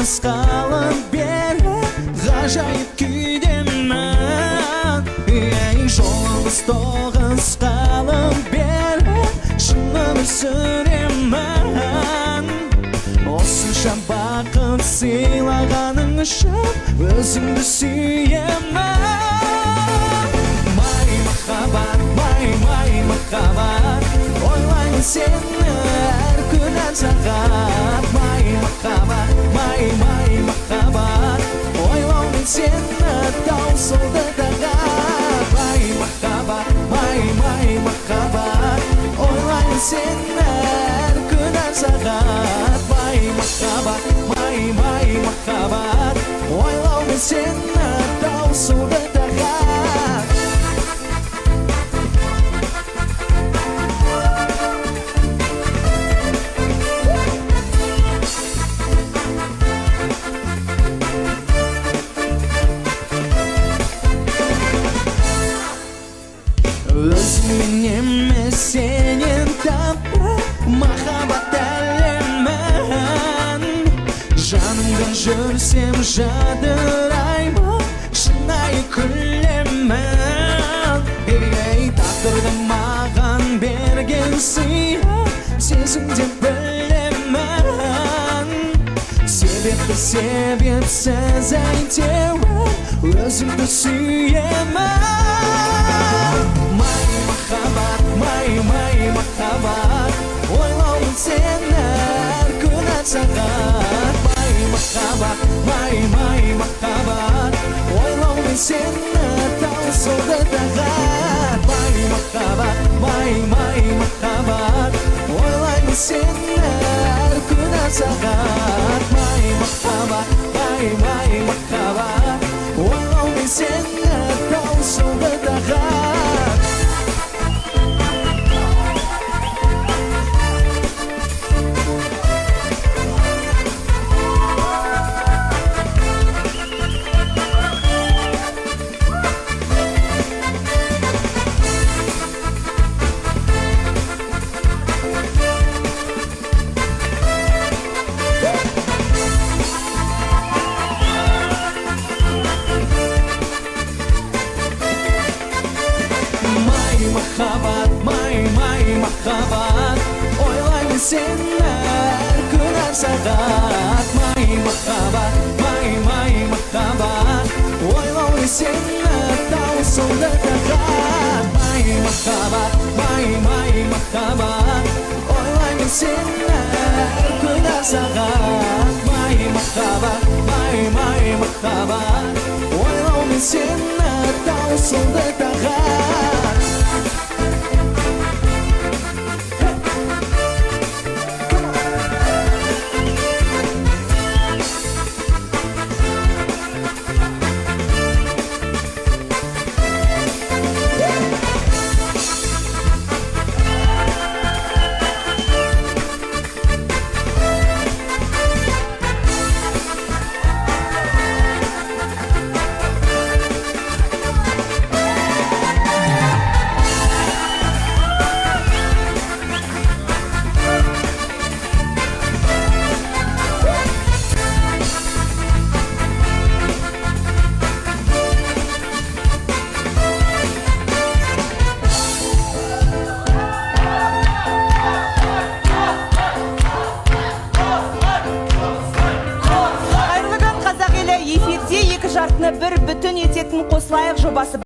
басқалып бері ғажайып күйдемін. Ей, жолымыз тоғыз қалып бері шын өмір сүремін. Осынша бақыт сыйлағаның үшін өзіңді сүйемін. Май махаббат, май махаббат, ойлаймын сені әр күн әр сағат. Май махаббат, май махаббат, ойлаумен сені таусылды тағат. Май махаббат, май махаббат, ойлаймын сені әр күн әр сағат. Май махаббат, май махаббат, ойлаумен сені таусылды тағат. Өзіңмен емес сенен тапты махаббат әлемін. Жанымда жүрсем жадыраймын, шынайы күлемін. Ей, тағдырды маған берген сыйы сезімде білемін. Себепті себепсіз әйтеуір өзімді сүйемін. Май махаббат, ойлаумен сені әр күн әр сағат. Май махаббат, ойлаумен сені таусылды тағат. Май махаббат, ойлаймын сені әр күн әр сағат. Май махаббат, ойлаумен сені таусылды тағат. Махаббат, ойлаймын сені әр күн әр сағат. Май махаббат, ойлаумен сені таусылды тағат. Май махаббат, ойлаймын сені әр күн әр сағат. Май махаббат, ойлаумен сені таусылды тағат. Эфирде екі жартыны бір бүтін ететін қосылайық жобасы